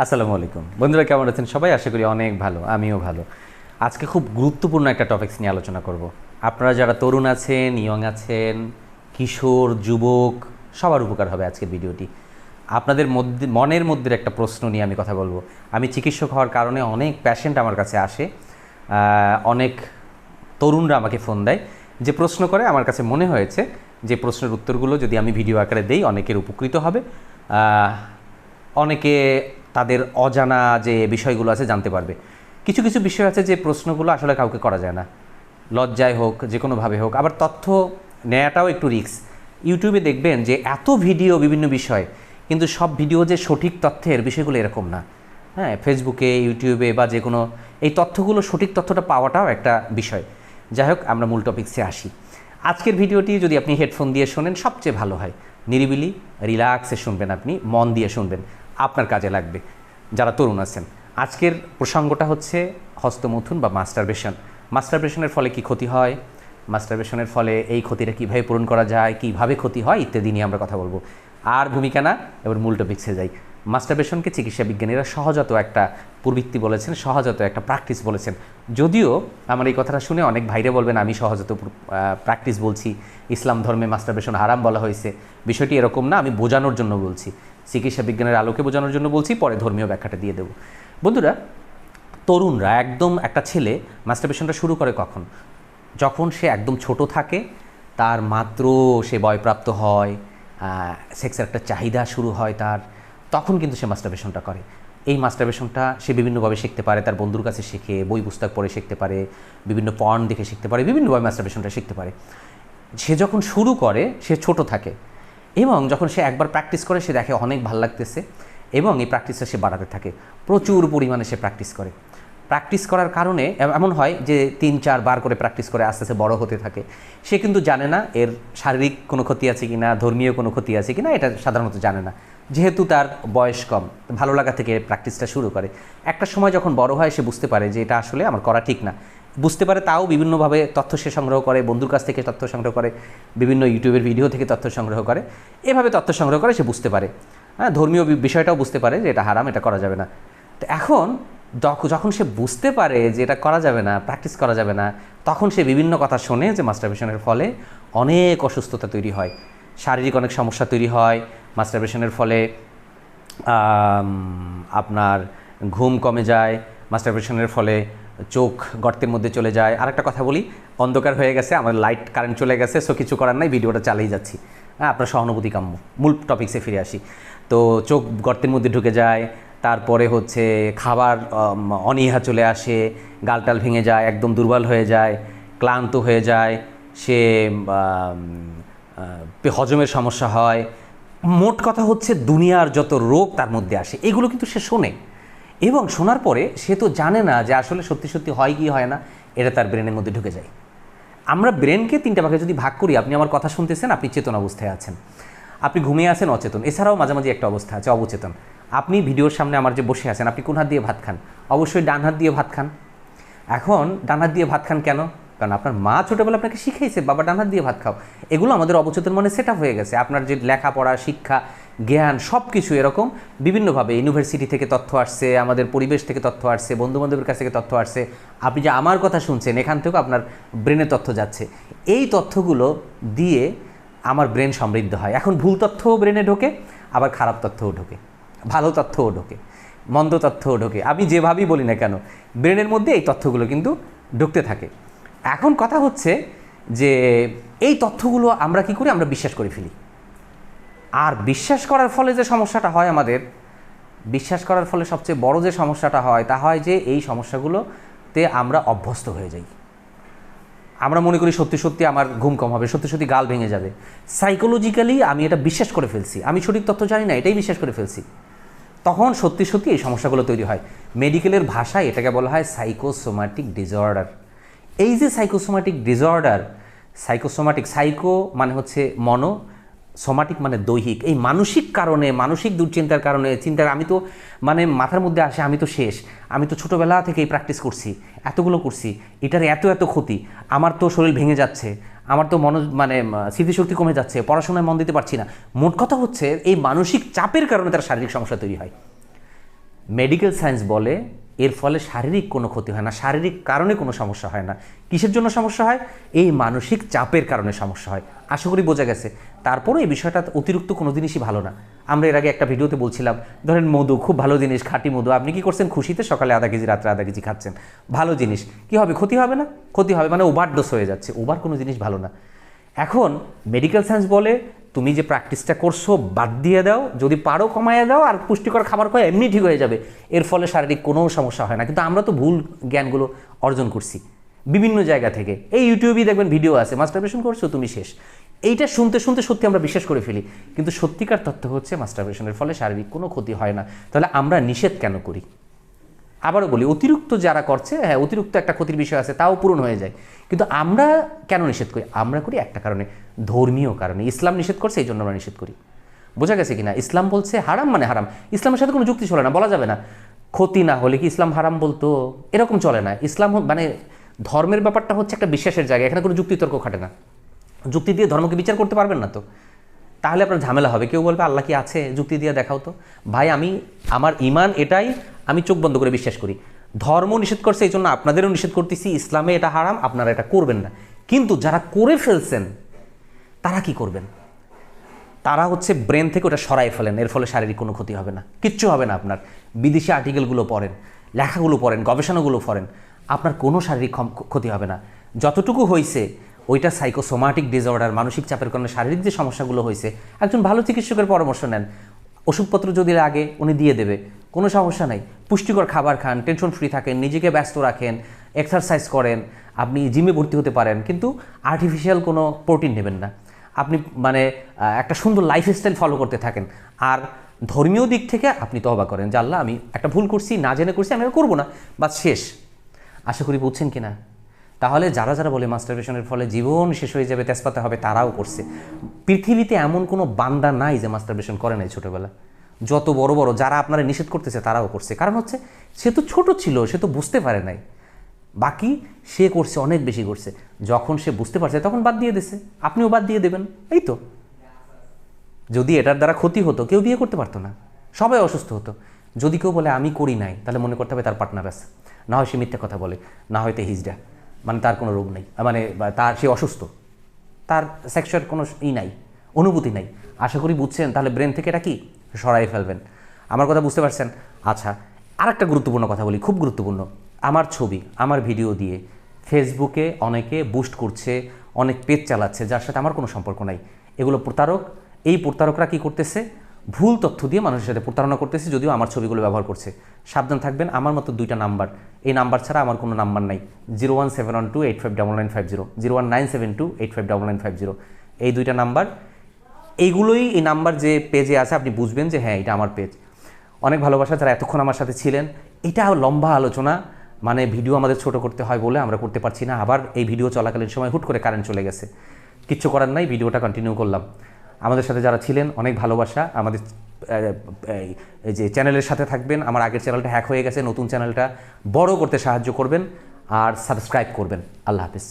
আসসালামু আলাইকুম বন্ধুরা, কেমন আছেন সবাই? আশা করি অনেক ভালো, আমিও ভালো। আজকে খুব গুরুত্বপূর্ণ একটা টপিকস নিয়ে আলোচনা করব। আপনারা যারা তরুণ আছেন, ইয়ং আছেন, কিশোর, যুবক, সবার উপকার হবে আজকের ভিডিওটি। আপনাদের মধ্যে মনের মধ্যে একটা প্রশ্ন নিয়ে আমি কথা বলবো। আমি চিকিৎসক হওয়ার কারণে অনেক পেশেন্ট আমার কাছে আসে, অনেক তরুণরা আমাকে ফোন দেয়, যে প্রশ্ন করে। আমার কাছে মনে হয়েছে যে প্রশ্নের উত্তরগুলো যদি আমি ভিডিও আকারে দেই, অনেকের উপকৃত হবে। অনেকে তাদের অজানা যে বিষয়গুলো আছে জানতে পারবে। কিছু কিছু বিষয় আছে যে প্রশ্নগুলো আসলে কাউকে করা যায় না, লজ্জায় হোক, যে কোনোভাবে হোক। আবার তথ্য নেওয়াটাও একটু রিস্ক। ইউটিউবে দেখবেন যে এত ভিডিও বিভিন্ন বিষয়, কিন্তু সব ভিডিও যে সঠিক তথ্যের বিষয়গুলো এরকম না। হ্যাঁ, ফেসবুকে, ইউটিউবে বা যে কোনো এই তথ্যগুলো, সঠিক তথ্যটা পাওয়াটাও একটা বিষয়। যাই হোক, আমরা মূল টপিক্সে আসি। আজকের ভিডিওটি যদি আপনি হেডফোন দিয়ে শোনেন সবচেয়ে ভালো হয়। নিরিবিলি রিল্যাক্সে শুনবেন, আপনি মন দিয়ে শুনবেন, আপনার কাজে লাগবে যারা তরুণ আছেন। আজকের প্রসঙ্গটা হচ্ছে হস্তমৈথুন বা মাস্টারবেশন। মাস্টারবেশনের ফলে কি ক্ষতি হয়, মাস্টারবেশনের ফলে এই ক্ষতিটা কীভাবে পূরণ করা যায়, কীভাবে ক্ষতি হয় ইত্যাদি নিয়ে আমরা কথা বলবো। আর ভূমিকা না, এবার মূল টপিক্সে যাই। মাস্টারবেশনকে চিকিৎসা বিজ্ঞানীরা সহজাত একটা প্রবৃত্তি বলেছেন, সহজাত একটা প্র্যাকটিস বলেছেন। যদিও আমার এই কথাটা শুনে অনেক ভাইরে বলবেন আমি সহজাত প্র্যাকটিস বলছি, ইসলাম ধর্মে মাস্টারবেশন হারাম বলা হয়েছে। বিষয়টি এরকম না, আমি বোঝানোর জন্য বলছি, চিকিৎসা বিজ্ঞানের আলোকে বোঝানোর জন্য বলছি, পরে ধর্মীয় ব্যাখ্যাটা দিয়ে দেবো। বন্ধুরা, তরুণরা একদম, একটা ছেলে মাস্টারবেশনটা শুরু করে কখন? যখন সে একদম ছোট থাকে, তার মাত্র সে বয়প্রাপ্ত হয়, সেক্সের একটা চাহিদা শুরু হয় তার, তখন কিন্তু সে মাস্টারবেশনটা করে। এই মাস্টারবেশনটা সে বিভিন্নভাবে শিখতে পারে, তার বন্ধুর কাছে শিখে, বই পুস্তক পড়ে শিখতে পারে, বিভিন্ন পর্ন দেখে শিখতে পারে, বিভিন্নভাবে মাস্টারবেশনটা শিখতে পারে। সে যখন শুরু করে সে ছোট থাকে, এবং যখন সে একবার প্র্যাকটিস করে সে দেখে অনেক ভালো লাগতেছে, এবং এই প্র্যাকটিসটা সে বাড়াতে থাকে। প্রচুর পরিমাণে সে প্র্যাকটিস করে। প্র্যাকটিস করার কারণে এমন হয় যে 3-4 বার করে প্র্যাকটিস করে আস্তে আস্তে বড় হতে থাকে। সে কিন্তু জানে না এর শারীরিক কোনো ক্ষতি আছে কিনা, ধর্মীয় কোনো ক্ষতি আছে কিনা, এটা সাধারণত জানে না, যেহেতু তার বয়স কম। ভালো লাগা থেকে প্র্যাকটিসটা শুরু করে। একটা সময় যখন বড় হয় সে বুঝতে পারে যে এটা আসলে আমার করা ঠিক না। বুঝতে পারে, তাও বিভিন্নভাবে তথ্য সে সংগ্রহ করে, বন্ধুর কাছ থেকে তথ্য সংগ্রহ করে, বিভিন্ন ইউটিউবের ভিডিও থেকে তথ্য সংগ্রহ করে, এভাবে তথ্য সংগ্রহ করে সে বুঝতে পারে। হ্যাঁ, ধর্মীয় বিষয়টাও বুঝতে পারে যে এটা হারাম, এটা করা যাবে না। তো এখন যখন সে বুঝতে পারে যে এটা করা যাবে না, প্র্যাকটিস করা যাবে না, তখন সে বিভিন্ন কথা শোনে যে মাস্টারবেশনের ফলে অনেক অসুস্থতা তৈরি হয়, শারীরিক অনেক সমস্যা তৈরি হয়। মাস্টারবেশনের ফলে আপনার ঘুম কমে যায়, মাস্টারবেশনের ফলে চোখ গর্তের মধ্যে চলে যায়। আরেকটা কথা বলি, অন্ধকার হয়ে গেছে, আমার লাইট কারেন্ট চলে গেছে, সো কিছু করার নাই, ভিডিওটা চালিয়ে যাচ্ছি। হ্যাঁ, আপনার সহানুভূতি কাম্য। মূল টপিক্সে ফিরে আসি। তো চোখ গর্তের মধ্যে ঢুকে যায়, তারপরে হচ্ছে খাবার অনীহা চলে আসে, গালটাল ভেঙে যায়, একদম দুর্বল হয়ে যায়, ক্লান্ত হয়ে যায়, সে হজমের সমস্যা হয়। মোট কথা হচ্ছে দুনিয়ার যত রোগ তার মধ্যে আসে, এগুলো কিন্তু সে শোনে, এবং শোনার পরে সে তো জানে না যে আসলে সত্যি সত্যি হয় কি হয় না, এটা তার ব্রেনের মধ্যে ঢুকে যায়। আমরা ব্রেনকে 3টা ভাগে যদি ভাগ করি, আপনি আমার কথা শুনতেছেন, আপনি চেতন অবস্থায় আছেন, আপনি ঘুমিয়ে আছেন অচেতন, এছাড়াও মাঝামাঝি একটা অবস্থা আছে অবচেতন। আপনি ভিডিওর সামনে আমার যে বসে আছেন, আপনি কোন হাত দিয়ে ভাত খান? অবশ্যই ডান হাত দিয়ে ভাত খান। এখন ডান হাত দিয়ে ভাত খান কেন? কারণ আপনার মা ছোটোবেলা আপনাকে শিখাইছে, বাবা ডান হাত দিয়ে ভাত খাও। এগুলো আমাদের অবচেতন মনে সেট আপ হয়ে গেছে। আপনার যে লেখাপড়া, শিক্ষা, জ্ঞান, সব কিছু এরকম বিভিন্নভাবে ইউনিভার্সিটি থেকে তথ্য আসছে, আমাদের পরিবেশ থেকে তথ্য আসছে, বন্ধুবান্ধবের কাছ থেকে তথ্য আসছে। আপনি যে আমার কথা শুনছেন, এখান থেকেও আপনার ব্রেনে তথ্য যাচ্ছে। এই তথ্যগুলো দিয়ে আমার ব্রেন সমৃদ্ধ হয়। এখন ভুল তথ্যও ব্রেনে ঢোকে, আবার খারাপ তথ্যও ঢোকে, ভালো তথ্যও ঢোকে, মন্দ তথ্যও ঢোকে। আমি যেভাবেই বলি না কেন, ব্রেনের মধ্যে এই তথ্যগুলো কিন্তু ঢুকতে থাকে। এখন কথা হচ্ছে যে এই তথ্যগুলো আমরা কি করি? আমরা বিশ্বাস করে ফেলি। আর বিশ্বাস করার ফলে যে সমস্যাটা হয় আমাদের, বিশ্বাস করার ফলে সবচেয়ে বড় যে সমস্যাটা হয় তা হয় যে এই সমস্যাগুলোতে আমরা অভ্যস্ত হয়ে যাই। আমরা মনে করি সত্যি সত্যি আমার ঘুম কম হবে, সত্যি সত্যি গাল ভেঙে যাবে। সাইকোলজিক্যালি আমি এটা বিশ্বাস করে ফেলছি, আমি সঠিক তথ্য জানি না, এটাই বিশ্বাস করে ফেলছি। তখন সত্যি সত্যি এই সমস্যাগুলো তৈরি হয়। মেডিকেলের ভাষায় এটাকে বলা হয় সাইকোসোম্যাটিক ডিসঅর্ডার। এই যে সাইকোসোম্যাটিক ডিসঅর্ডার, সাইকো মানে হচ্ছে মনো, সোমাটিক মানে দৈহিক। এই মানসিক কারণে, মানসিক দুশ্চিন্তার কারণে, চিন্তার, আমি তো মানে মাথার মধ্যে আসে আমি তো শেষ, আমি তো ছোটোবেলা থেকেই প্র্যাকটিস করছি, এতগুলো করছি, এটার এত এত ক্ষতি, আমার তো শরীর ভেঙে যাচ্ছে, আমার তো স্মৃতিশক্তি কমে যাচ্ছে, পড়াশোনায় মন দিতে পারছি না। মোট কথা হচ্ছে এই মানসিক চাপের কারণে তার শারীরিক সমস্যা তৈরি হয়। মেডিকেল সায়েন্স বলে এর ফলে শারীরিক কোনো ক্ষতি হয় না, শারীরিক কারণে কোনো সমস্যা হয় না। কিসের জন্য সমস্যা হয়? এই মানসিক চাপের কারণে সমস্যা হয়। আশা করি বোঝা গেছে। তারপরেও এই বিষয়টা অতিরিক্ত কোনো জিনিসই ভালো না। আমরা এর আগে একটা ভিডিওতে বলছিলাম, ধরেন মধু খুব ভালো জিনিস, খাঁটি মধু, আপনি কি করছেন খুশিতে সকালে আধা কেজি রাত্রে আধা কেজি খাচ্ছেন, ভালো জিনিস, কি হবে? ক্ষতি হবে না? ক্ষতি হবে, মানে ওভারডোজ হয়ে যাচ্ছে। ওভার কোনো জিনিস ভালো না। এখন মেডিকেল সায়েন্স বলে তুমি যে প্র্যাকটিসটা করছো বাদ দিয়ে দাও, যদি পারো কমাইয়ে দাও, আর পুষ্টিকর খাবার খাওয়া এমনি ঠিক হয়ে যাবে, এর ফলে শারীরিক কোনো সমস্যা হয় না। কিন্তু আমরা তো ভুল জ্ঞানগুলো অর্জন করছি বিভিন্ন জায়গা থেকে। এই ইউটিউবেই দেখবেন ভিডিও আছে, মাস্টারবেশন করছো তুমি শেষ, এইটা শুনতে শুনতে সত্যি আমরা বিশ্বাস করে ফেলি। কিন্তু সত্যিকার তথ্য হচ্ছে মাস্টারবেশনের ফলে শারীরিক কোনো ক্ষতি হয় না। তাহলে আমরা নিষেধ কেন করি? আবারও বলি, অতিরিক্ত যারা করছে, হ্যাঁ অতিরিক্ত একটা ক্ষতির বিষয় আছে, তাও পূরণ হয়ে যায়। কিন্তু আমরা কেন নিষেধ করি? আমরা করি একটা কারণে, ধর্মীয় কারণে। ইসলাম নিষেধ করছে, এই জন্য আমরা নিষেধ করি। বোঝা গেছে কিনা? ইসলাম বলছে হারাম মানে হারাম, ইসলামের সাথে কোনো যুক্তি চলে না, বলা যাবে না ক্ষতি না হলে কি ইসলাম হারাম বলতো, এরকম চলে না। ইসলাম মানে ধর্মের ব্যাপারটা হচ্ছে একটা বিশ্বাসের জায়গা, এখানে কোনো যুক্তিতর্ক খাটে না। যুক্তি দিয়ে ধর্মকে বিচার করতে পারবেন না তো, তাহলে আপনার ঝামেলা হবে। কেউ বলবে আল্লাহ কি আছে, যুক্তি দিয়ে দেখাও তো। ভাই আমার ঈমান এটাই, আমি চোখ বন্ধ করে বিশ্বাস করি। ধর্ম নিষেধ করছে, এই জন্য আপনাদেরও নিষেধ করতেছি, ইসলামে এটা হারাম, আপনারা এটা করবেন না। কিন্তু যারা করে ফেলছেন তারা কি করবেন? তারা হচ্ছে ব্রেন থেকে ওটা সরাই ফেলেন, এর ফলে শারীরিক কোনো ক্ষতি হবে না, কিচ্ছু হবে না আপনার। বিদেশি আর্টিকেলগুলো পড়েন, লেখাগুলো পড়েন, গবেষণাগুলো পড়েন, আপনার কোনো শারীরিক ক্ষতি হবে না। যতটুকু হয়েছে ওইটা সাইকোসোমাটিক ডিসঅর্ডার, মানসিক চাপের কারণে শারীরিক যে সমস্যাগুলো হয়েছে, একজন ভালো চিকিৎসকের পরামর্শ নেন, ওষুধপত্র যদি লাগে উনি দিয়ে দেবে, কোনো সমস্যা নাই। পুষ্টিকর খাবার খান, টেনশন ফ্রি থাকেন, নিজেকে ব্যস্ত রাখেন, এক্সারসাইজ করেন, আপনি জিমে ভর্তি হতে পারেন, কিন্তু আর্টিফিশিয়াল কোনো প্রোটিন নেবেন না। আপনি মানে একটা সুন্দর লাইফস্টাইল ফলো করতে থাকেন। আর ধর্মীয় দিক থেকে আপনি তওবা করেন যে আল্লাহ আমি একটা ভুল করছি, না জেনে করছি, আমি আর করবো না, বাস শেষ। আশা করি বুঝছেন কি না? তাহলে যারা যারা বলে মাস্টারবেশনের ফলে জীবন শেষ হয়ে যাবে, তেজপাতা হবে, তারাও করছে। পৃথিবীতে এমন কোনো বান্দা নাই যে মাস্টারবেশন করে নাই ছোটোবেলা। যত বড় বড় যারা আপনারা নিষেধ করতেছে তারাও করছে। কারণ হচ্ছে সে তো ছোট ছিল, সে তো বুঝতে পারে নাই। বাকি সে করছে, অনেক বেশি করছে। যখন সে বুঝতে পারছে তখন বাদ দিয়ে দিছে, আপনিও বাদ দিয়ে দেবেন। এই তো, যদি এটার দ্বারা ক্ষতি হতো কেউ বিয়ে করতে পারতো না, সবাই অসুস্থ হতো। যদি কেউ বলে আমি করি নাই, তাহলে মনে করতে হবে তার পার্টনার আছে, না হয় সে মিথ্যা কথা বলে, না হয়তো হিজড়া, মানে তার কোনো রোগ নেই, মানে তার সে অসুস্থ, তার সেক্সুয়াল কোনো নাই, অনুভূতি নাই। আশা করি বুঝছেন। তাহলে ব্রেন থেকে এটা কি সরাই ফেলবেন। আমার কথা বুঝতে পারছেন? আচ্ছা, আর একটা গুরুত্বপূর্ণ কথা বলি, খুব গুরুত্বপূর্ণ। আমার ছবি, আমার ভিডিও দিয়ে ফেসবুকে অনেকে বুস্ট করছে, অনেক পেজ চালাচ্ছে যার সাথে আমার কোনো সম্পর্ক নাই। এগুলো প্রতারক। এই প্রতারকরা কি করতেছে? ভুল তথ্য দিয়ে মানুষের সাথে প্রতারণা করতেছে, যদিও আমার ছবিগুলো ব্যবহার করছে। সাবধান থাকবেন। আমার মতো দুইটা নাম্বার, এই নাম্বার ছাড়া আমার কোনো নাম্বার নাই। 01712859950, 01972859950, এই দুইটা নাম্বার। এইগুলোই, এই নাম্বার যে পেজে আছে আপনি বুঝবেন যে হ্যাঁ এটা আমার পেজ। অনেক ভালোবাসা যারা এতক্ষণ আমার সাথে ছিলেন। এটা লম্বা আলোচনা, মানে ভিডিও আমাদের ছোট করতে হয় বলে আমরা করতে পারছি না। আবার এই ভিডিও চলাকালীন সময় হুট করে কারেন্ট চলে গেছে, কিচ্ছু করার নাই, ভিডিওটা কন্টিনিউ করলাম। আমাদের সাথে যারা ছিলেন অনেক ভালোবাসা। আমাদের এই যে চ্যানেলের সাথে থাকবেন। আমার আগের চ্যানেলটা হ্যাক হয়ে গেছে, নতুন চ্যানেলটা বড় করতে সাহায্য করবেন আর সাবস্ক্রাইব করবেন। আল্লাহ হাফিজ।